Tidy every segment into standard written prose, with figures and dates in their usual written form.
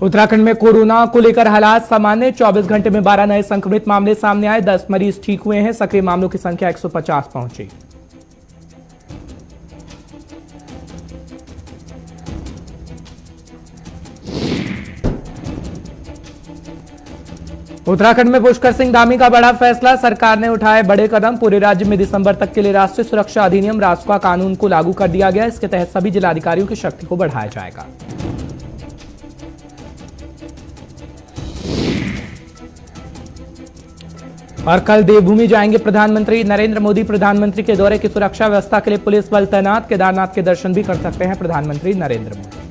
उत्तराखंड में कोरोना को लेकर हालात सामान्य। 24 घंटे में 12 नए संक्रमित मामले सामने आए। 10 मरीज ठीक हुए हैं। सक्रिय मामलों की संख्या 150 पहुंची। उत्तराखंड में पुष्कर सिंह धामी का बड़ा फैसला। सरकार ने उठाए बड़े कदम। पूरे राज्य में दिसंबर तक के लिए राष्ट्रीय सुरक्षा अधिनियम रासुका कानून को लागू कर दिया गया। इसके तहत सभी जिलाधिकारियों की शक्ति को बढ़ाया जाएगा। और कल देवभूमि जाएंगे प्रधानमंत्री नरेंद्र मोदी। प्रधानमंत्री के दौरे की सुरक्षा व्यवस्था के लिए पुलिस बल तैनात। केदारनाथ के दर्शन भी कर सकते हैं प्रधानमंत्री नरेंद्र मोदी।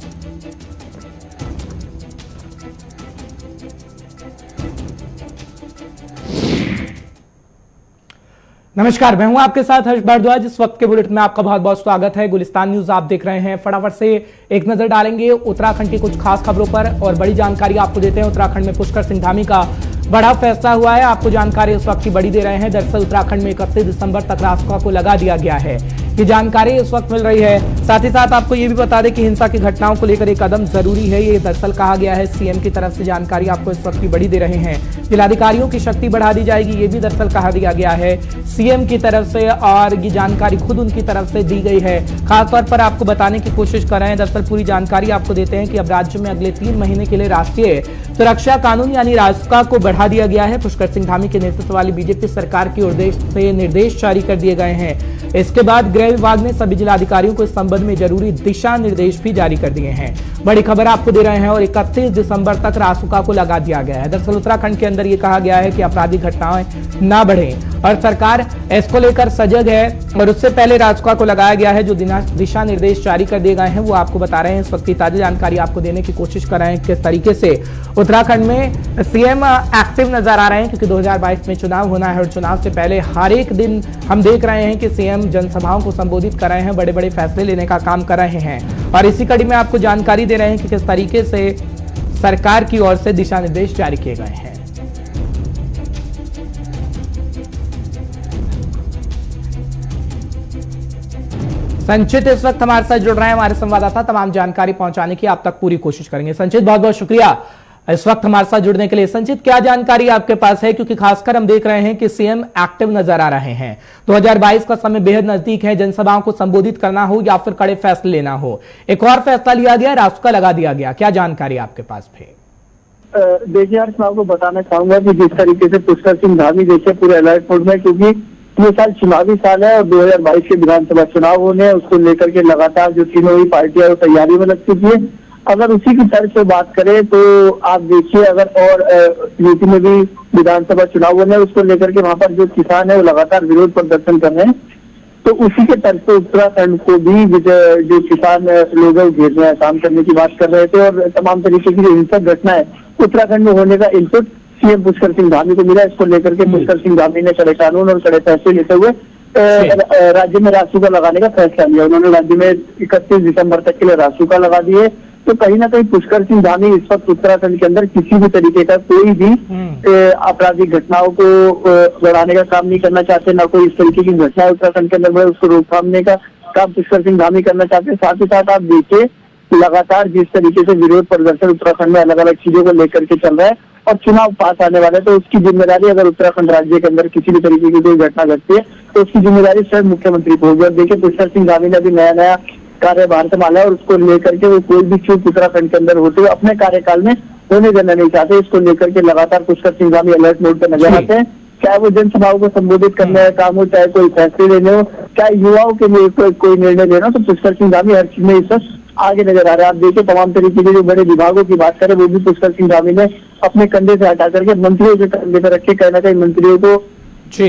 नमस्कार, मैं हूं आपके साथ हर्ष भारद्वाज। इस वक्त के बुलेटिन में आपका बहुत बहुत स्वागत है। गुलिस्तान न्यूज आप देख रहे हैं। फटाफट से एक नजर डालेंगे उत्तराखंड की कुछ खास खबरों पर और बड़ी जानकारी आपको देते हैं। उत्तराखंड में पुष्कर सिंह धामी का बड़ा फैसला हुआ है। आपको जानकारी इस वक्त की बड़ी दे रहे हैं। दरअसल उत्तराखंड में 31 दिसंबर तक रासुका को लगा दिया गया है। ये जानकारी इस वक्त मिल रही है। साथ ही साथ आपको ये भी बता दें कि हिंसा की घटनाओं को लेकर एक कदम जरूरी है। ये दरअसल कहा गया है सीएम की तरफ से। जानकारी आपको इस वक्त की बड़ी दे रहे हैं। जिलाधिकारियों की शक्ति बढ़ा दी जाएगी। ये भी दरअसल कहा दिया गया है सीएम की तरफ से और ये जानकारी खुद उनकी तरफ से दी गई है। खासतौर पर आपको बताने की कोशिश कर रहे हैं। दरअसल पूरी जानकारी आपको देते हैं कि अब राज्य में अगले 3 महीने के लिए राष्ट्रीय सुरक्षा कानून यानी रासुका को बढ़ा दिया गया है। पुष्कर सिंह धामी के नेतृत्व वाली बीजेपी सरकार की ओर से निर्देश जारी कर दिए गए हैं। इसके बाद गृह विभाग ने सभी जिलाधिकारियों को इस संबंध में जरूरी दिशा निर्देश भी जारी कर दिए हैं। बड़ी खबर आपको दे रहे हैं। और 31 दिसंबर तक रासुका को लगा दिया गया है। दरअसल उत्तराखंड के अंदर ये कहा गया है कि आपराधिक घटनाएं ना बढ़ें और सरकार इसको लेकर सजग है। और उससे पहले रासुका को लगाया गया है। जो दिशा निर्देश जारी कर दिए गए हैं वो आपको बता रहे हैं। इस वक्त की ताजा जानकारी आपको देने की कोशिश कर रहे हैं किस तरीके से उत्तराखंड में सीएम एक्टिव नजर आ रहे हैं, क्योंकि 2022 में चुनाव होना है और चुनाव से पहले हर एक दिन हम देख रहे हैं कि सीएम जनसभाओं को संबोधित कर रहे हैं, बड़े बड़े फैसले लेने का काम कर रहे हैं। और इसी कड़ी में आपको जानकारी दे रहे हैं कि किस तरीके से सरकार की ओर से दिशा निर्देश जारी किए गए हैं। संचित इस वक्त हमारे साथ जुड़ रहे हैं, हमारे संवाददाता। तमाम जानकारी पहुंचाने की आप तक पूरी कोशिश करेंगे। संचित, बहुत बहुत शुक्रिया इस वक्त हमारे साथ जुड़ने के लिए। संचित, क्या जानकारी आपके पास है, क्योंकि खासकर हम देख रहे हैं कि सीएम एक्टिव नजर आ रहे हैं। 2022 का समय बेहद नजदीक है। जनसभाओं को संबोधित करना हो या फिर कड़े फैसले लेना हो, एक और फैसला लिया गया, रासुका लगा दिया गया। क्या जानकारी आपके पास है? देखिए यार, मैं आपको बताना चाहूंगा कि जिस तरीके से पुष्कर सिंह धामी देखिए पूरे अलर्ट मोड में, क्योंकि ये साल चुनावी साल है और 2022 के विधानसभा चुनाव होने हैं। उसको लेकर के लगातार जो तीनों ही पार्टियां तैयारी में लग चुकी है। अगर उसी की तर्ज से बात करें तो आप देखिए, अगर और यूपी में भी विधानसभा चुनाव होने हैं, उसको लेकर के वहां पर जो किसान है वो लगातार विरोध प्रदर्शन कर रहे हैं। तो उसी के तर्ज पे उत्तराखंड को भी जो किसान लोग हैं घेर रहे हैं, काम करने की बात कर रहे थे। और तमाम तरीके की जो हिंसक घटना है उत्तराखंड में होने का इनपुट सीएम पुष्कर सिंह धामी को मिला। इसको लेकर के पुष्कर सिंह धामी ने कड़े कानून और कड़े फैसले लेते हुए राज्य में रासुका लगाने का फैसला लिया। उन्होंने राज्य में 31 दिसंबर तक के लिए रासुका लगा दिए। तो कहीं ना कहीं पुष्कर सिंह धामी इस वक्त उत्तराखंड के अंदर किसी भी तरीके का कोई भी आपराधिक घटनाओं को बढ़ाने का काम नहीं करना चाहते, ना कोई इस तरीके की घटना उत्तराखंड के अंदर बढ़े उसको रोकथामने का काम पुष्कर सिंह धामी करना चाहते हैं। साथ ही साथ आप देखिए लगातार जिस तरीके से विरोध प्रदर्शन उत्तराखंड में अलग अलग चीजों को लेकर के चल रहा है और चुनाव पास आने वाले, तो उसकी जिम्मेदारी अगर उत्तराखंड राज्य के अंदर किसी भी तरीके की कोई घटना घटती है तो उसकी जिम्मेदारी स्वयं मुख्यमंत्री को होगी। और देखिए पुष्कर सिंह धामी ने अभी नया कार्यभार संभाला है और उसको लेकर के वो कोई भी चूक उत्तराखंड के अंदर होते हुए अपने कार्यकाल में होने देना नहीं चाहते। इसको लेकर के लगातार पुष्कर सिंह धामी अलर्ट मोड पर नजर आते हैं। चाहे वो जनसभाओं को संबोधित करने का काम हो, चाहे कोई फैसले लेने हो, चाहे युवाओं के लिए कोई निर्णय लेना हो, तो पुष्कर सिंह धामी हर चीज में इस वक्त आगे नजर आ रहा है। आप देखिए तमाम तरीके के जो बड़े विभागों की बात करें वो भी पुष्कर सिंह धामी ने अपने कंधे से हटा करके मंत्रियों के कंधे पर रखे। कहीं ना कहीं मंत्रियों को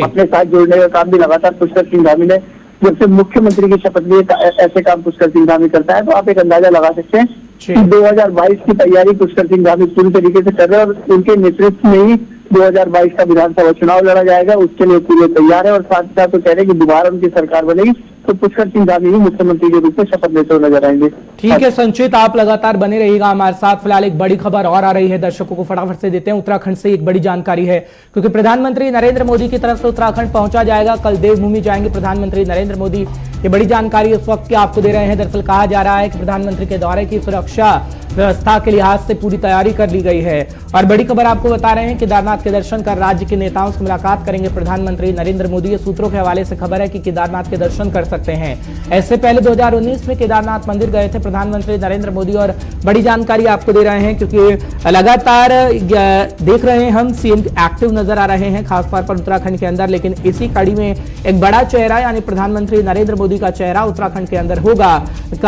अपने साथ जोड़ने का काम भी लगातार पुष्कर सिंह धामी ने, जब से मुख्यमंत्री की शपथ ली ऐसे काम पुष्कर सिंह धामी करता है। तो आप एक अंदाजा लगा सकते हैं कि 2022 की तैयारी पुष्कर सिंह धामी पूरी तरीके से कर रहे हैं और उनके नेतृत्व में ही 2022 का विधानसभा चुनाव लड़ा जाएगा। उसके लिए पूरे तैयार है और साथ ही साथ तो कह रहे हैं कि दोबारा उनकी सरकार बनेगी तो पुष्कर सिंह धामी ही मुख्यमंत्री के रूप में शपथ लेते हुए नजर आएंगे। ठीक है संचित, आप लगातार बने रहिएगा हमारे साथ। फिलहाल एक बड़ी खबर और आ रही है, दर्शकों को फटाफट से देते हैं। उत्तराखंड से एक बड़ी जानकारी है, क्योंकि प्रधानमंत्री नरेंद्र मोदी की तरफ से उत्तराखंड पहुंचा जाएगा। कल देवभूमि जाएंगे प्रधानमंत्री नरेंद्र मोदी। ये बड़ी जानकारी इस वक्त की आपको दे रहे हैं। दरअसल कहा जा रहा है कि प्रधानमंत्री के दौरे की सुरक्षा व्यवस्था के लिहाज से पूरी तैयारी कर ली गई है। और बड़ी खबर आपको बता रहे हैं, केदारनाथ के दर्शन कर राज्य के नेताओं से मुलाकात करेंगे प्रधानमंत्री नरेंद्र मोदी। ये सूत्रों के हवाले से खबर है कि केदारनाथ के दर्शन कर सकते हैं। ऐसे पहले 2019 में केदारनाथ मंदिर गए थे प्रधानमंत्री नरेंद्र मोदी। और बड़ी जानकारी आपको दे रहे हैं, क्योंकि लगातार देख रहे हैं हम सीएम एक्टिव नजर आ रहे हैं, खासतौर पर उत्तराखंड के अंदर। लेकिन इसी कड़ी में एक बड़ा चेहरा यानी प्रधानमंत्री नरेंद्र मोदी का चेहरा उत्तराखंड के अंदर होगा,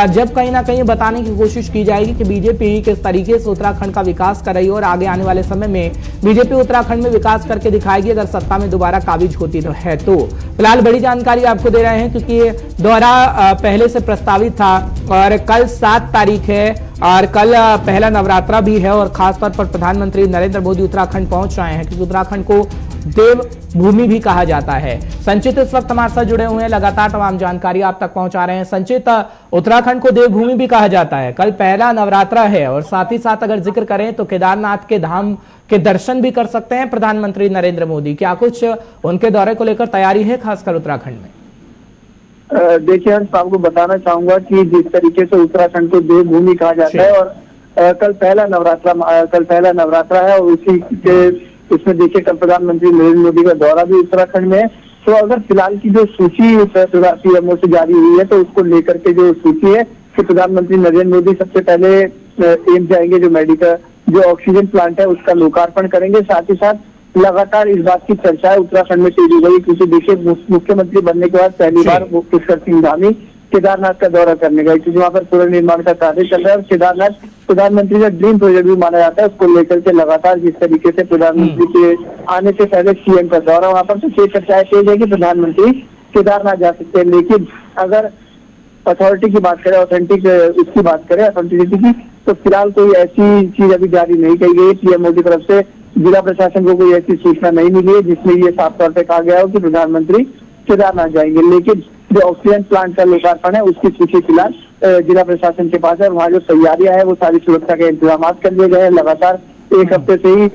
जब कहीं ना कहीं बताने की कोशिश की जाएगी कि बीजेपी किस तरीके से उत्तराखंड का विकास कर रही है और आगे आने वाले समय में बीजेपी उत्तराखंड में विकास करके दिखाएगी, अगर सत्ता में दोबारा काबिज होती तो है। तो फिलहाल बड़ी जानकारी आपको दे रहे हैं, क्योंकि दौरा पहले से प्रस्तावित था और कल 7 तारीख है और कल पहला नवरात्रा भी है। और खासतौर पर प्रधानमंत्री नरेंद्र मोदी उत्तराखंड पहुंच रहे हैं, क्योंकि उत्तराखंड को देव भूमि भी कहा जाता है। संचित इस वक्त हमारे साथ जुड़े हुए हैं, लगातार तमाम जानकारी आप तक पहुंचा रहे हैं। संचित, उत्तराखंड को देवभूमि भी कहा जाता है, कल पहला नवरात्रा है और साथ ही साथ अगर जिक्र करें तो केदारनाथ के धाम के दर्शन भी कर सकते हैं प्रधानमंत्री नरेंद्र मोदी। क्या कुछ उनके दौरे को लेकर तैयारी है खासकर उत्तराखंड में? देखिए हर्ष, आपको बताना चाहूंगा कि जिस तरीके से उत्तराखंड को देवभूमि कहा जाता है और कल पहला नवरात्रा है और उसी के इसमें देखिए कल प्रधानमंत्री नरेंद्र मोदी का दौरा भी उत्तराखंड में है। तो अगर फिलहाल की जो सूची पीएमओ से जारी हुई है तो उसको लेकर के जो सूची है कि प्रधानमंत्री नरेंद्र मोदी सबसे पहले एम्स जाएंगे, जो मेडिकल जो ऑक्सीजन प्लांट है उसका लोकार्पण करेंगे। साथ ही साथ लगातार इस बात की चर्चा है उत्तराखंड में तेज हो गई, क्योंकि देखिए मुख्यमंत्री बनने के बाद पहली बार पुष्कर सिंह धामी केदारनाथ का दौरा करने गए, क्योंकि वहाँ पर पुनर्निर्माण का कार्य चल रहा है और केदारनाथ प्रधानमंत्री का ड्रीम प्रोजेक्ट भी माना जाता है। उसको लेकर के लगातार जिस तरीके से प्रधानमंत्री के आने से पहले सीएम का दौरा वहाँ पर, तो ये चर्चाएं तेज है कि प्रधानमंत्री केदारनाथ जा सकते हैं। लेकिन अगर अथॉरिटी की बात करें, उसकी बात करें अथॉरिटी की, तो फिलहाल कोई ऐसी चीज अभी जारी नहीं कही गई पीएमओ की तरफ से। जिला प्रशासन को कोई ऐसी सूचना नहीं मिली है जिसमें ये साफ तौर पर कहा गया हो कि प्रधानमंत्री केदारनाथ जाएंगे। लेकिन जो ऑक्सीजन प्लांट का लोकार्पण है उसकी सूची फिलहाल जिला प्रशासन के पास है और वहाँ जो तैयारियां है वो सारी सुरक्षा के इंतजाम कर लिए गए हैं। लगातार एक हफ्ते से ही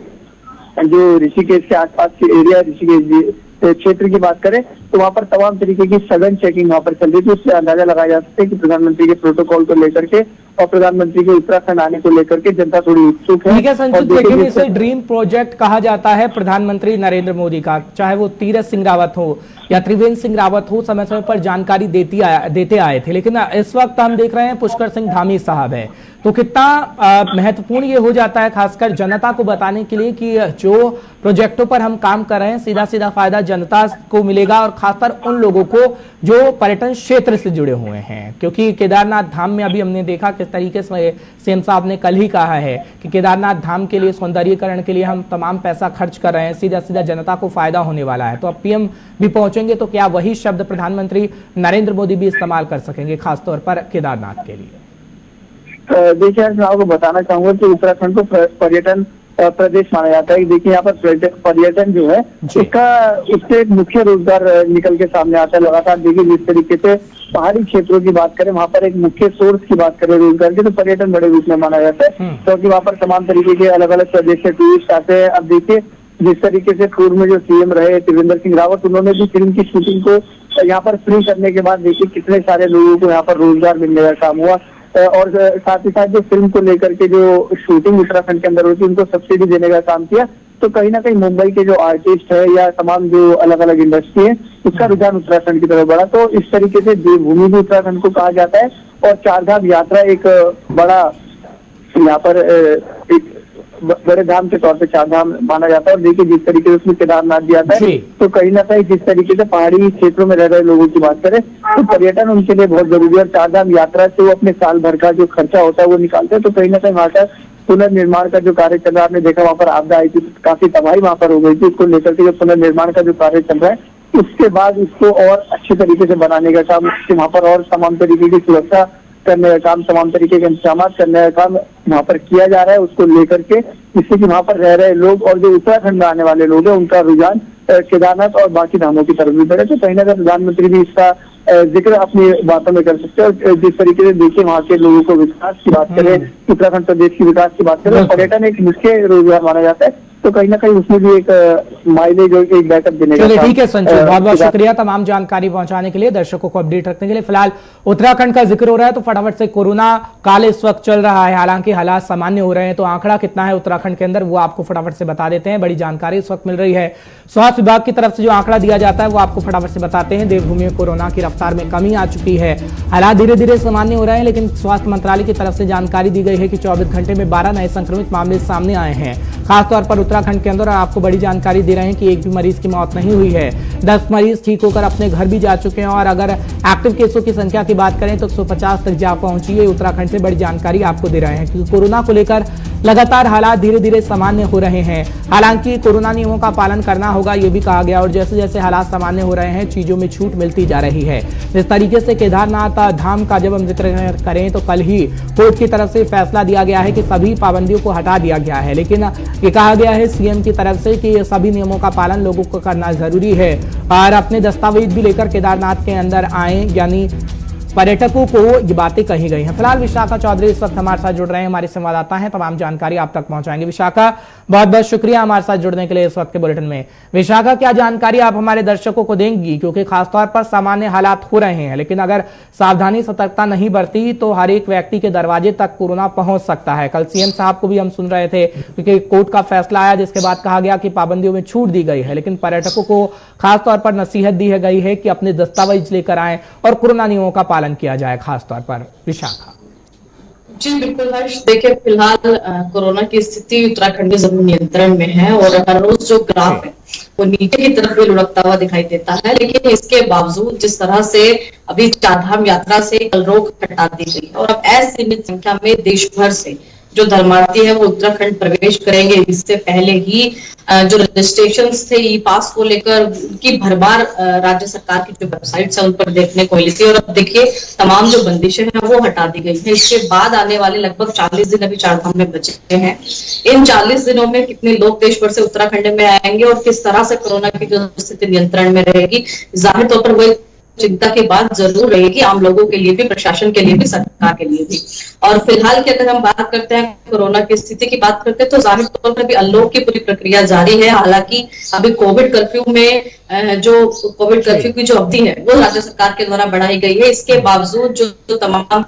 जो ऋषिकेश के आसपास के एरिया, ऋषिकेश क्षेत्र की बात करें तो वहाँ पर तमाम तरीके की सघन चेकिंग वहाँ पर चल रही थी। उससे अंदाजा लगाया जा सकता है कि प्रधानमंत्री के प्रोटोकॉल को लेकर के और प्रधानमंत्री के उत्तराखंड आने को लेकर के जनता थोड़ी उत्सुक है। ठीक है संचित, लेकिन इसे ड्रीम प्रोजेक्ट कहा जाता है प्रधानमंत्री नरेंद्र मोदी का, चाहे वो तीरथ सिंह रावत हो या त्रिवेंद्र सिंह रावत हो, समय समय पर जानकारी देते आए थे। लेकिन इस वक्त हम देख रहे हैं पुष्कर सिंह धामी साहब है, तो कितना महत्वपूर्ण ये हो जाता है खासकर जनता को बताने के लिए कि जो प्रोजेक्टों पर हम काम कर रहे हैं सीधा सीधा फायदा जनता को मिलेगा और खासकर उन लोगों को जो पर्यटन क्षेत्र से जुड़े हुए हैं। क्योंकि केदारनाथ धाम में अभी हमने देखा किस तरीके से सीएम साहब ने कल ही कहा है कि केदारनाथ धाम के लिए सौंदर्यीकरण के लिए हम तमाम पैसा खर्च कर रहे हैं, सीधा सीधा जनता को फायदा होने वाला है। तो अब पीएम भी पहुंचेंगे तो क्या वही शब्द प्रधानमंत्री नरेंद्र मोदी भी इस्तेमाल कर सकेंगे खासतौर पर केदारनाथ के लिए? देखिए मैं आपको बताना चाहूंगा कि उत्तराखंड को पर्यटन प्रदेश माना जाता है। देखिए यहाँ पर पर्यटन जो है उससे एक मुख्य रोजगार निकल के सामने आता है। लगातार देखिए जिस तरीके से पहाड़ी क्षेत्रों की बात करें, वहाँ पर एक मुख्य सोर्स की बात करें रोजगार की, तो पर्यटन बड़े रूप में माना जाता है, क्योंकि वहाँ पर तमाम तरीके के अलग अलग प्रदेश से टूरिस्ट आते हैं। अब देखिए जिस तरीके से पूर्व में जो सीएम रहे त्रिवेंद्र सिंह रावत, उन्होंने भी फिल्म की शूटिंग को यहाँ पर फ्री करने के बाद देखिए कितने सारे लोगों को यहाँ पर रोजगार मिलने का काम हुआ। और साथ ही साथ जो फिल्म को लेकर के जो शूटिंग उत्तराखंड के अंदर होती है उनको सब्सिडी देने का काम किया। तो कहीं ना कहीं मुंबई के जो आर्टिस्ट है या तमाम जो अलग अलग इंडस्ट्री है उसका रुझान उत्तराखंड की तरफ बढ़ा। तो इस तरीके से देवभूमि भी उत्तराखंड को कहा जाता है और चारधाम यात्रा एक बड़ा यहाँ पर एक बड़े धाम के तौर पे चारधाम माना जाता है। और देखिए जिस तरीके से उसमें केदारनाथ भी आता है, तो कहीं ना कहीं जिस तरीके से पहाड़ी क्षेत्रों में रह रहे लोगों की बात करें तो पर्यटन उनके लिए बहुत जरूरी है। और चारधाम यात्रा से वो अपने साल भर का जो खर्चा होता है वो निकालते हैं। तो कहीं ना कहीं वहाँ का पुनर्निर्माण का जो कार्य चल रहा है, आपने देखा वहाँ पर आपदा आई थी, काफी तबाही वहाँ पर हो गई थी। उसको लेकर के जो पुनर्निर्माण का जो कार्य चल रहा है उसके बाद उसको और अच्छे तरीके से बनाने का काम, वहाँ पर और तमाम तरीके की सुरक्षा करने का काम, तमाम तरीके के इंतजाम करने का काम वहाँ पर किया जा रहा है। उसको लेकर के जिससे कि वहाँ पर रह रहे लोग और जो उत्तराखंड में आने वाले लोग हैं उनका रुझान केदारनाथ और बाकी धामों की तरफ भी बढ़े। तो कहीं ना कहीं प्रधानमंत्री भी इसका जिक्र अपनी बातों में कर सकते हैं। और जिस तरीके से देखिए वहाँ के लोगों को विकास की बात करें, उत्तराखंड प्रदेश की विकास की बात करें, पर्यटन एक मुख्य रोजगार माना जाता है, तो कहीं ना कहीं उसमें भी एक माइलेज और एक बैकअप देने का। चलिए ठीक है संजू, बहुत बहुत शुक्रिया तमाम जानकारी पहुंचाने के लिए, दर्शकों को अपडेट रखने के लिए। फिलहाल उत्तराखंड का जिक्र हो रहा है तो फटाफट से कोरोना काल इस वक्त चल रहा है, हालांकि हालात सामान्य हो रहे हैं, तो आंकड़ा कितना है उत्तराखंड के अंदर वो आपको फटाफट से बता देते हैं। बड़ी जानकारी इस वक्त मिल रही है स्वास्थ्य विभाग की तरफ से, जो आंकड़ा दिया जाता है वो आपको फटाफट से बताते हैं। देवभूमि में कोरोना की रफ्तार में कमी आ चुकी है, हालात धीरे धीरे सामान्य हो रहे हैं, लेकिन स्वास्थ्य मंत्रालय की तरफ से जानकारी दी गई है कि 24 घंटे में 12 नए संक्रमित मामले सामने आए हैं। खासतौर पर उत्तराखंड के अंदर आपको बड़ी जानकारी दे रहे हैं कि एक भी मरीज की मौत नहीं हुई है। 10 मरीज ठीक होकर अपने घर भी जा चुके हैं, और अगर एक्टिव केसों की संख्या की बात करें तो 150 तक जा पहुंची है। उत्तराखंड से बड़ी जानकारी आपको दे रहे हैं क्योंकि कोरोना को लेकर लगातार हालात धीरे धीरे सामान्य हो रहे हैं। हालांकि कोरोना नियमों का पालन करना होगा ये भी कहा गया, और जैसे जैसे हालात सामान्य हो रहे हैं चीजों में छूट मिलती जा रही है। इस तरीके से केदारनाथ धाम का जब हम जिक्र करें तो कल ही कोर्ट की तरफ से फैसला दिया गया है कि सभी पाबंदियों को हटा दिया गया है, लेकिन ये कहा गया है सीएम की तरफ से कि सभी नियमों का पालन लोगों को करना जरूरी है और अपने दस्तावेज भी लेकर केदारनाथ के अंदर आए, यानी पर्यटकों को ये बातें कही गई हैं। फिलहाल विशाखा चौधरी इस वक्त हमारे साथ जुड़ रहे हैं, हमारे संवाददाता हैं, तमाम जानकारी आप तक पहुंचाएंगे। विशाखा, बहुत बहुत शुक्रिया हमारे साथ जुड़ने के लिए इस वक्त के बुलेटिन में। विशाखा, क्या जानकारी आप हमारे दर्शकों को देंगी, क्योंकि खासतौर पर सामान्य हालात हो रहे हैं, लेकिन अगर सावधानी सतर्कता नहीं बरती तो हर एक व्यक्ति के दरवाजे तक कोरोना पहुंच सकता है। कल सीएम साहब को भी हम सुन रहे थे क्योंकि कोर्ट का फैसला आया जिसके बाद कहा गया कि पाबंदियों में छूट दी गई है, लेकिन पर्यटकों को खासतौर पर नसीहत दी गई है कि अपने दस्तावेज लेकर आएं और कोरोना नियमों का पालन किया जाए खासतौर पर। विशाखा जी बिल्कुल हर्ष, देखिए फिलहाल कोरोना की स्थिति उत्तराखंड में जरूर नियंत्रण में है और हर रोज जो ग्राफ है वो नीचे की तरफ भी लुढ़कता हुआ दिखाई देता है, लेकिन इसके बावजूद जिस तरह से अभी चारधाम यात्रा से कल रोक हटा दी गई और अब असीमित संख्या में देश भर से जो धर्मार्थी है वो उत्तराखंड प्रवेश करेंगे, इससे पहले ही जो रजिस्ट्रेशन थे ई पास को लेकर उनकी भरमार राज्य सरकार की जो वेबसाइट है उन पर देखने को मिली थी, और अब देखिए तमाम जो बंदिशें हैं वो हटा दी गई है। इसके बाद आने वाले लगभग 40 दिन अभी चारधाम में बचे हैं। इन 40 दिनों में कितने लोग देश भर से उत्तराखंड में आएंगे और किस तरह से कोरोना की जो स्थिति नियंत्रण में रहेगी, जाहिर तौर पर वो चिंता की बात जरूर रहेगी आम लोगों के लिए भी, प्रशासन के लिए भी, सरकार के लिए भी। और फिलहाल की अगर हम बात करते हैं कोरोना की स्थिति की बात करते हैं तो जाहिर तौर पर भी अनलॉक की पूरी प्रक्रिया जारी है। हालांकि अभी कोविड कर्फ्यू में जो कोविड कर्फ्यू की जो अवधि है वो राज्य सरकार के द्वारा बढ़ाई गई है। इसके बावजूद जो तमाम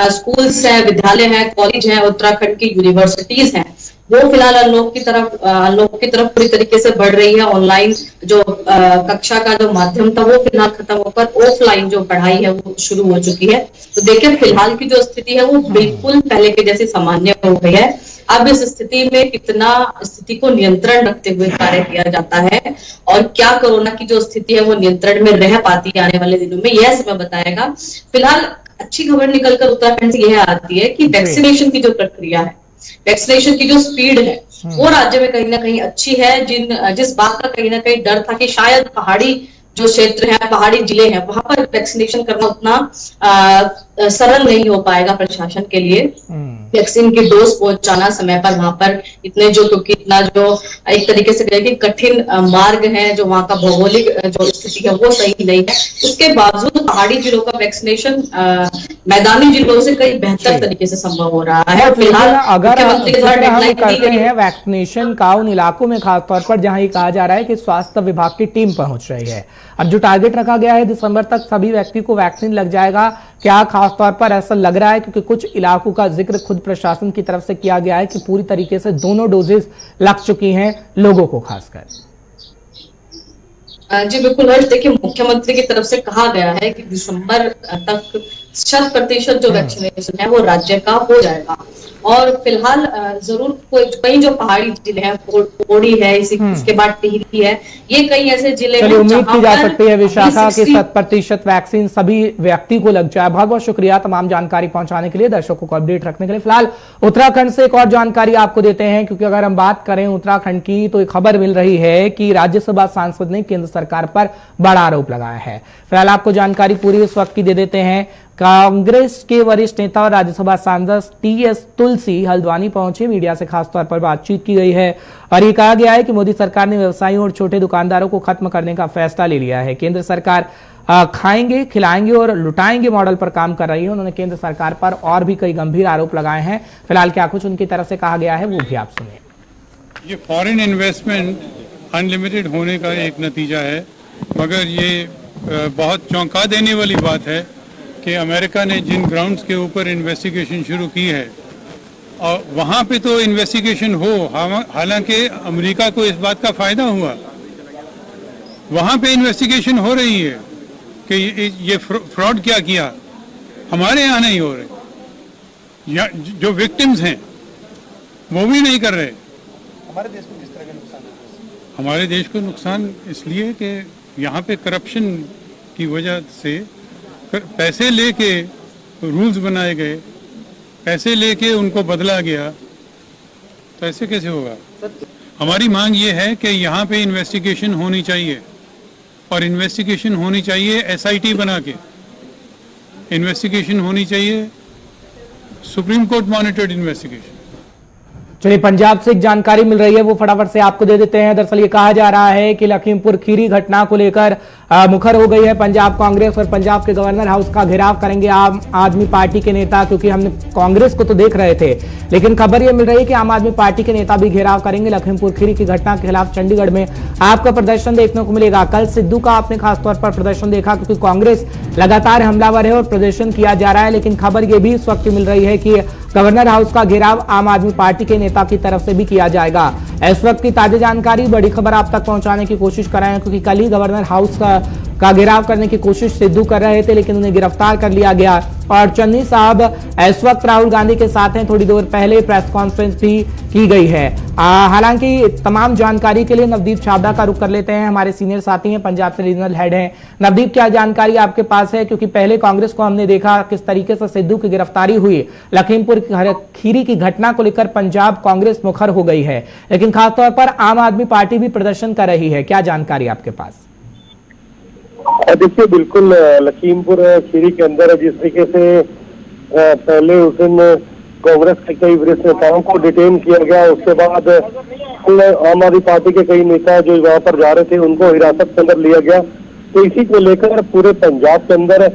स्कूल्स हैं, विद्यालय हैं, कॉलेज हैं, उत्तराखंड की यूनिवर्सिटीज हैं, वो फिलहाल अनलॉक की तरफ पूरी तरीके से बढ़ रही है। ऑनलाइन जो कक्षा का जो माध्यम था वो फिलहाल खत्म होकर ऑफलाइन जो पढ़ाई है वो शुरू हो चुकी है। तो देखिए फिलहाल की जो स्थिति है वो बिल्कुल पहले के जैसी सामान्य हो गई है। अब इस स्थिति में कितना स्थिति को नियंत्रण रखते हुए कार्य किया जाता है और क्या कोरोना की जो स्थिति है वो नियंत्रण में रह पाती है आने वाले दिनों में, यह समय बताएगा। फिलहाल अच्छी खबर निकलकर उत्तराखंड से यह आती है कि वैक्सीनेशन की जो प्रक्रिया है, वैक्सीनेशन की जो स्पीड है वो राज्य में कहीं ना कहीं अच्छी है। जिस बात का कहीं ना कहीं डर था कि शायद पहाड़ी जो क्षेत्र है, पहाड़ी जिले हैं, वहां पर वैक्सीनेशन करना उतना सरल नहीं हो पाएगा प्रशासन के लिए। वैक्सीन की डोज पहुंचाना समय पर वहां पर इतने जो, क्योंकि इतना जो एक तरीके से कहें कि कठिन मार्ग है, जो वहां का भौगोलिक जो स्थिति है वो सही नहीं है। उसके बावजूद पहाड़ी जिलों का वैक्सीनेशन मैदानी जिलों से कई बेहतर तरीके से संभव हो रहा है। फिलहाल अगर हम करते हैं वैक्सीनेशन का उन इलाकों में, खासतौर पर जहां ये कहा जा रहा है कि स्वास्थ्य विभाग की टीम पहुंच रही है, अब जो टारगेट रखा गया है दिसंबर तक सभी व्यक्ति को वैक्सीन लग जाएगा, क्या खासतौर पर ऐसा लग रहा है? क्योंकि कुछ इलाकों का जिक्र खुद प्रशासन की तरफ से किया गया है कि पूरी तरीके से दोनों डोजेस लग चुकी हैं लोगों को खासकर। जी बिल्कुल हर्ष, देखिए मुख्यमंत्री की तरफ से कहा गया है कि दिसंबर तक 100% जो वैक्सीनेशन है वो राज्य का हो जाएगा। और फिलहाल जरूर कई जो पहाड़ी जिले हैं, पौड़ी है, इसके बाद टिहरी है, ये कई ऐसे जिले हैं। उम्मीद की जा सकती है विशाखा की 100% वैक्सीन सभी व्यक्ति को लग जाए। बहुत बहुत शुक्रिया तमाम जानकारी पहुंचाने के लिए, दर्शकों को अपडेट रखने के लिए। फिलहाल उत्तराखंड से एक और जानकारी आपको देते हैं, क्योंकि अगर हम बात करें उत्तराखंड की तो एक खबर मिल रही है कि राज्यसभा सांसद ने केंद्र सरकार पर बड़ा आरोप लगाया है। फिलहाल आपको जानकारी पूरी इस वक्त की दे देते हैं। कांग्रेस के वरिष्ठ नेता और राज्यसभा सांसद टीएस तुलसी हल्द्वानी पहुंचे। मीडिया से खासतौर पर बातचीत की गई है और ये कहा गया है कि मोदी सरकार ने व्यवसायियों और छोटे दुकानदारों को खत्म करने का फैसला ले लिया है। केंद्र सरकार खाएंगे, खिलाएंगे और लुटाएंगे मॉडल पर काम कर रही है। उन्होंने केंद्र सरकार पर और भी कई गंभीर आरोप लगाए हैं। फिलहाल क्या कुछ उनकी तरफ से कहा गया है वो भी आप सुनिए। ये फॉरेन इन्वेस्टमेंट अनलिमिटेड होने का एक नतीजा है, मगर ये बहुत चौंका देने वाली बात है कि अमेरिका ने जिन ग्राउंड्स के ऊपर इन्वेस्टिगेशन शुरू की है और वहाँ पे तो इन्वेस्टिगेशन हो, हालांकि अमेरिका को इस बात का फायदा हुआ, वहाँ पे इन्वेस्टिगेशन हो रही है कि ये फ्रॉड क्या किया, हमारे यहाँ नहीं हो रहे। या जो विक्टिम्स हैं वो भी नहीं कर रहे। हमारे देश को किस तरह का नुकसान है? हमारे देश को नुकसान इसलिए कि यहाँ पे करप्शन की वजह से पैसे लेके रूल्स बनाए गए, पैसे लेके उनको बदला गया, तो ऐसे कैसे होगा? हमारी मांग ये है कि यहाँ पे इन्वेस्टिगेशन होनी चाहिए और इन्वेस्टिगेशन होनी चाहिए एसआईटी बना के, इन्वेस्टिगेशन होनी चाहिए सुप्रीम कोर्ट मॉनिटर्ड इन्वेस्टिगेशन। चलिए, पंजाब से एक जानकारी मिल रही है वो फटाफट से आपको दे देते हैं। दरअसल ये कहा जा रहा है कि लखीमपुर खीरी घटना को लेकर मुखर हो गई है पंजाब कांग्रेस और पंजाब के गवर्नर हाउस का घेराव करेंगे आम आदमी पार्टी के नेता, क्योंकि हमने कांग्रेस को तो देख रहे थे, लेकिन खबर यह मिल रही है कि आम आदमी पार्टी के नेता भी घेराव करेंगे। लखीमपुर खीरी की घटना के खिलाफ चंडीगढ़ में आपका प्रदर्शन देखने को मिलेगा। कल सिद्धू का आपने खासतौर पर प्रदर्शन देखा, क्योंकि कांग्रेस लगातार हमलावर है और प्रदर्शन किया जा रहा है, लेकिन खबर यह भी इस वक्त मिल रही है कि गवर्नर हाउस का घेराव आम आदमी पार्टी के नेता की तरफ से भी किया जाएगा। इस वक्त की ताजा जानकारी, बड़ी खबर आप तक पहुंचाने की कोशिश कर रहे हैं, क्योंकि कल ही गवर्नर हाउस का घेराव करने की कोशिश सिद्धू कर रहे थे, लेकिन उन्हें गिरफ्तार कर लिया गया। और चन्नी साहब इस वक्त राहुल गांधी के साथ हैं। थोड़ी देर पहले प्रेस कॉन्फ्रेंस भी की गई है। हालांकि तमाम जानकारी के लिए नवदीप छाबड़ा का रुख कर लेते हैं, हमारे सीनियर साथी हैं, पंजाब से रीजनल हेड हैं। नवदीप, क्या जानकारी आपके पास है? क्योंकि पहले कांग्रेस को हमने देखा किस तरीके से सिद्धू की गिरफ्तारी हुई, लखीमपुर खीरी की घटना को लेकर पंजाब कांग्रेस मुखर हो गई है, लेकिन खासतौर पर आम आदमी पार्टी भी प्रदर्शन कर रही है। क्या जानकारी आपके पास? देखिए, बिल्कुल लखीमपुर खीरी के अंदर जिस तरीके से पहले उस दिन कांग्रेस के कई वरिष्ठ नेताओं को डिटेन किया गया, उसके बाद आम आदमी पार्टी के कई नेता जो वहां पर जा रहे थे उनको हिरासत के अंदर लिया गया। तो इसी को लेकर पूरे पंजाब के अंदर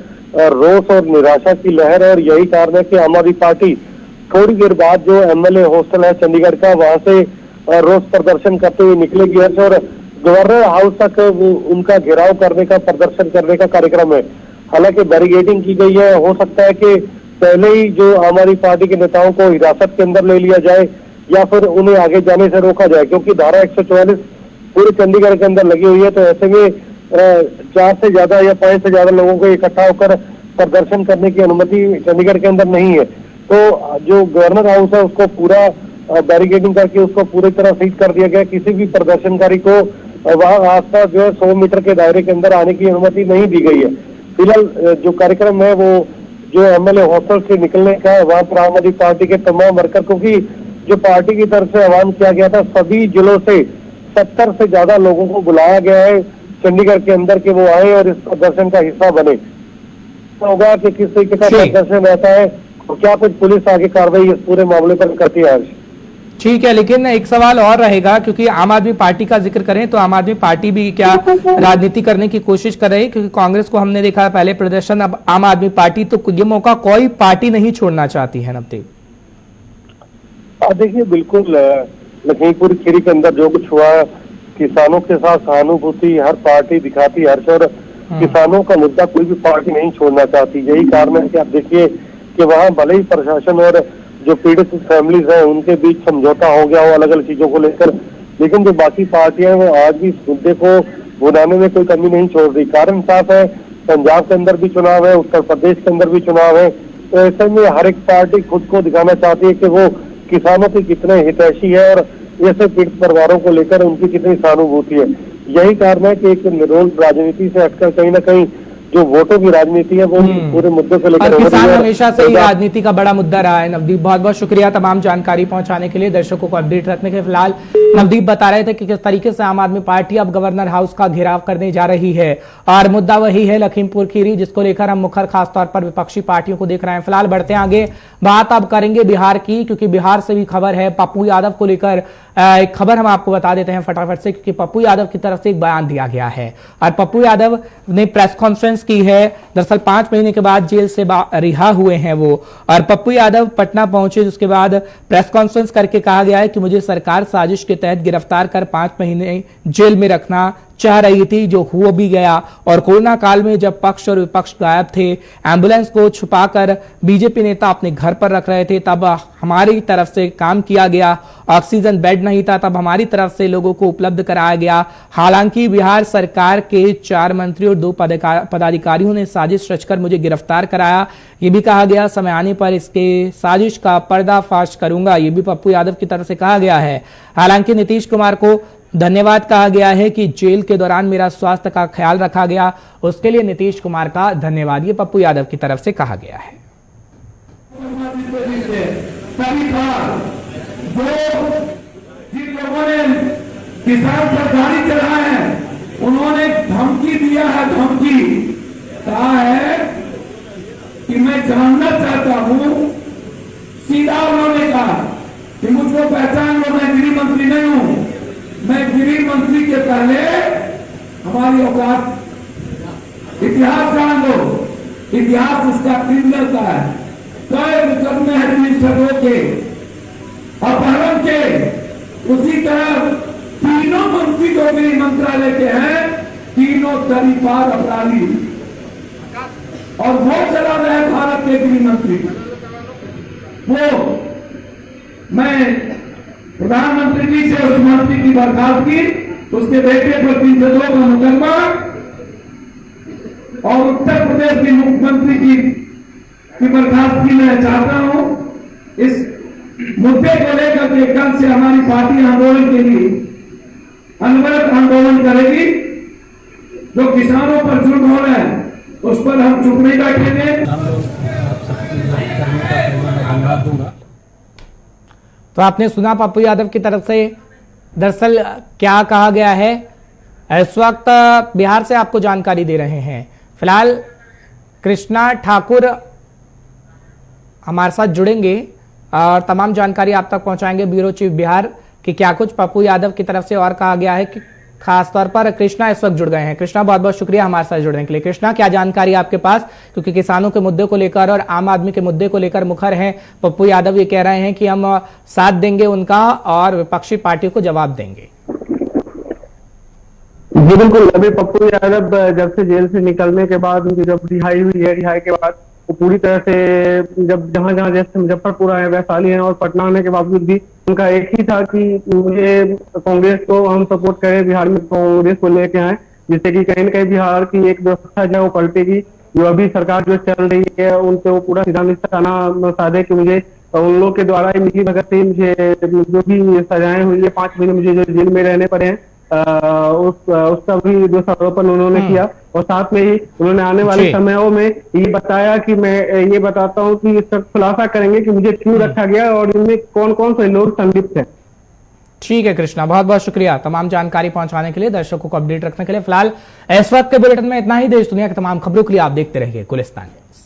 रोष और निराशा की लहर है और यही कारण है कि आम आदमी पार्टी थोड़ी देर बाद जो एमएलए हॉस्टल है चंडीगढ़ का, वहां से रोष प्रदर्शन करते हुए निकलेगी और गवर्नर हाउस तक उनका घेराव करने का, प्रदर्शन करने का कार्यक्रम है। हालांकि बैरिकेडिंग की गई है। हो सकता है कि पहले ही जो आम आदमी पार्टी के नेताओं को हिरासत के अंदर ले लिया जाए या फिर उन्हें आगे जाने से रोका जाए, क्योंकि धारा 144 पूरे चंडीगढ़ के अंदर लगी हुई है। तो ऐसे में 4 से ज्यादा या 5 से ज्यादा लोगों को इकट्ठा होकर प्रदर्शन करने की अनुमति चंडीगढ़ के अंदर नहीं है। तो जो गवर्नर हाउस है उसको पूरा बैरिकेडिंग करके उसको पूरी तरह सील कर दिया गया। किसी भी प्रदर्शनकारी को वहां आसपास जो है 100 मीटर के दायरे के अंदर आने की अनुमति नहीं दी गई है। फिलहाल जो कार्यक्रम है वो जो एमएलए हॉस्टल से निकलने का है, वहां पर आम आदमी पार्टी के तमाम वर्कर, क्योंकि जो पार्टी की तरफ से आह्वान किया गया था, सभी जिलों से 70 से ज्यादा लोगों को बुलाया गया है चंडीगढ़ के अंदर कि वो आए और इस प्रदर्शन का हिस्सा बने। तो होगा कि किस तरीके का प्रदर्शन रहता है और क्या कुछ पुलिस आगे कार्रवाई इस पूरे मामले पर करती है। ठीक है, लेकिन एक सवाल और रहेगा, क्योंकि आम आदमी पार्टी का जिक्र करें तो आम आदमी पार्टी भी क्या राजनीति करने की कोशिश कर रही है? क्योंकि कांग्रेस को हमने देखा पहले प्रदर्शन, अब आम आदमी पार्टी, तो ये मौका कोई पार्टी नहीं छोड़ना चाहती है। नवदीप, देखिए, बिल्कुल लखीमपुर खीरी के अंदर जो कुछ हुआ, किसानों के साथ सहानुभूति हर पार्टी दिखाती है और किसानों का मुद्दा कोई भी पार्टी नहीं छोड़ना चाहती। यही कारण है कि आप देखिए कि वहाँ भले ही प्रशासन और जो पीड़ित फैमिलीज हैं उनके बीच समझौता हो गया हो अलग अलग चीजों को लेकर, लेकिन जो बाकी पार्टियां हैं वो आज भी इस मुद्दे को बुलाने में कोई कमी नहीं छोड़ रही। कारण साफ है, पंजाब के अंदर भी चुनाव है, उत्तर प्रदेश के अंदर भी चुनाव है। तो ऐसे में हर एक पार्टी खुद को दिखाना चाहती है कि वो किसानों की कितने हितैषी है और ऐसे पीड़ित परिवारों को लेकर उनकी कितनी सहानुभूति है। यही कारण है कि एक निरोल राजनीति से हटकर कहीं ना कहीं जो वोटों की राजनीति है वो पूरे मुद्दे को लेकर और हो रही किसान है। हमेशा से ही राजनीति का बड़ा मुद्दा रहा है। नवदीप, बहुत बहुत शुक्रिया तमाम जानकारी पहुंचाने के लिए, दर्शकों को अपडेट रखने के लिए। फिलहाल नवदीप बता रहे थे कि किस तरीके से आम आदमी पार्टी अब गवर्नर हाउस का घेराव करने जा रही है और मुद्दा वही है लखीमपुर खीरी, जिसको लेकर हम मुखर खासतौर पर विपक्षी पार्टियों को देख रहे हैं। फिलहाल बढ़ते हैं आगे, बात अब करेंगे बिहार की, क्योंकि बिहार से भी खबर है पप्पू यादव को लेकर। एक खबर हम आपको बता देते हैं फटाफट से, क्योंकि पप्पू यादव की तरफ से एक बयान दिया गया है और पप्पू यादव ने प्रेस कॉन्फ्रेंस की है। दरअसल 5 महीने के बाद जेल से रिहा हुए हैं वो, और पप्पू यादव पटना पहुंचे, उसके बाद प्रेस कॉन्फ्रेंस करके कहा गया है कि मुझे सरकार साजिश के तहत गिरफ्तार कर 5 महीने जेल में रखना चाह रही थी, जो हो भी गया। और कोरोना काल में जब पक्ष और विपक्ष गायब थे, एम्बुलेंस को छुपाकर बीजेपी नेता अपने घर पर रख रहे थे, तब हमारी तरफ से काम किया गया। ऑक्सीजन बेड नहीं था, तब हमारी तरफ से लोगों को उपलब्ध कराया गया। हालांकि बिहार सरकार के 4 मंत्री और 2 पदाधिकारियों ने साजिश रचकर मुझे गिरफ्तार कराया। ये भी कहा गया समय आने पर इसके साजिश का पर्दाफाश करूंगा, ये भी पप्पू यादव की तरफ से कहा गया है। हालांकि नीतीश कुमार को धन्यवाद कहा गया है कि जेल के दौरान मेरा स्वास्थ्य का ख्याल रखा गया, उसके लिए नीतीश कुमार का धन्यवाद, ये पप्पू यादव की तरफ से कहा गया है। जिन लोगों ने किसान पर गाड़ी चढ़ा है, उन्होंने धमकी दिया है, धमकी कहा है कि मैं जानना चाहता हूं। सीधा उन्होंने कहा कि मुझको पहचान लो, मैं गृह मंत्री नहीं हूं, मैं गृह मंत्री के पहले हमारी औकात, इतिहास जान लो, इतिहास उसका क्रिमिनल का है। कई मुकदमे हैं मिनिस्टरों के, अपहरण के, उसी तरह तीनों मंत्री जो गृह मंत्रालय के हैं, तीनों तरीपार अपराधी, और वो चला रहे भारत के गृह मंत्री। वो मैं प्रधानमंत्री जी से उस मंत्री की बर्खास्तगी, उसके बेटे पर 302 का मुकदमा, और उत्तर प्रदेश के मुख्यमंत्री की बर्खास्तगी मैं चाहता हूं। इस मुद्दे को लेकर के कल से हमारी पार्टी आंदोलन के लिए अनवरत आंदोलन करेगी। जो किसानों पर जुल्म हो रहा है उस पर हम चुप नहीं बैठेंगे। तो आपने सुना पप्पू यादव की तरफ से दरअसल क्या कहा गया है। इस वक्त बिहार से आपको जानकारी दे रहे हैं। फिलहाल कृष्णा ठाकुर हमारे साथ जुड़ेंगे और तमाम जानकारी आप तक पहुंचाएंगे ब्यूरो चीफ बिहार कि क्या कुछ पप्पू यादव की तरफ से और कहा गया है। कि खास तौर पर कृष्णा इस वक्त जुड़ गए हैं। कृष्णा, बहुत बहुत शुक्रिया हमारे साथ जुड़ने के लिए। कृष्णा, क्या जानकारी आपके पास, क्योंकि किसानों के मुद्दे को लेकर और आम आदमी के मुद्दे को लेकर मुखर हैं पप्पू यादव। ये कह रहे हैं कि हम साथ देंगे उनका और विपक्षी पार्टी को जवाब देंगे। जी बिल्कुल, अभी पप्पू यादव जब से जेल से निकलने के बाद, उनकी जब रिहाई हुई है, रिहाई के बाद वो पूरी तरह से जब जहां जहां जैसे मुजफ्फरपुर आए, वैशाली है और पटना आने के बावजूद भी उनका एक ही था कि मुझे कांग्रेस को हम सपोर्ट करें, बिहार में कांग्रेस को लेके आए, जिससे कि कहीं न कहीं बिहार की एक व्यवस्था जो वो पलटेगी। जो अभी सरकार जो चल रही है उन पे वो पूरा सीधा निशाना साधे कि मुझे उन लोग के द्वारा मिली भगत से मुझे जो भी सजाएं हुई है, 5 महीने मुझे जो जेल में रहने पड़े हैं, उसका भी दोषारोपण उन्होंने किया। और साथ में ही उन्होंने आने वाले समयों में ये बताया कि मैं ये बताता हूँ कि इसका खुलासा करेंगे कि मुझे क्यों रखा गया और इनमें कौन कौन से लोग संलिप्त हैं। ठीक है कृष्णा, बहुत बहुत शुक्रिया तमाम जानकारी पहुंचाने के लिए, दर्शकों को अपडेट रखने के लिए। फिलहाल इस वक्त के बुलेटिन में इतना ही। देश दुनिया की तमाम खबरों के लिए आप देखते रहिए गुलिस्तान न्यूज़।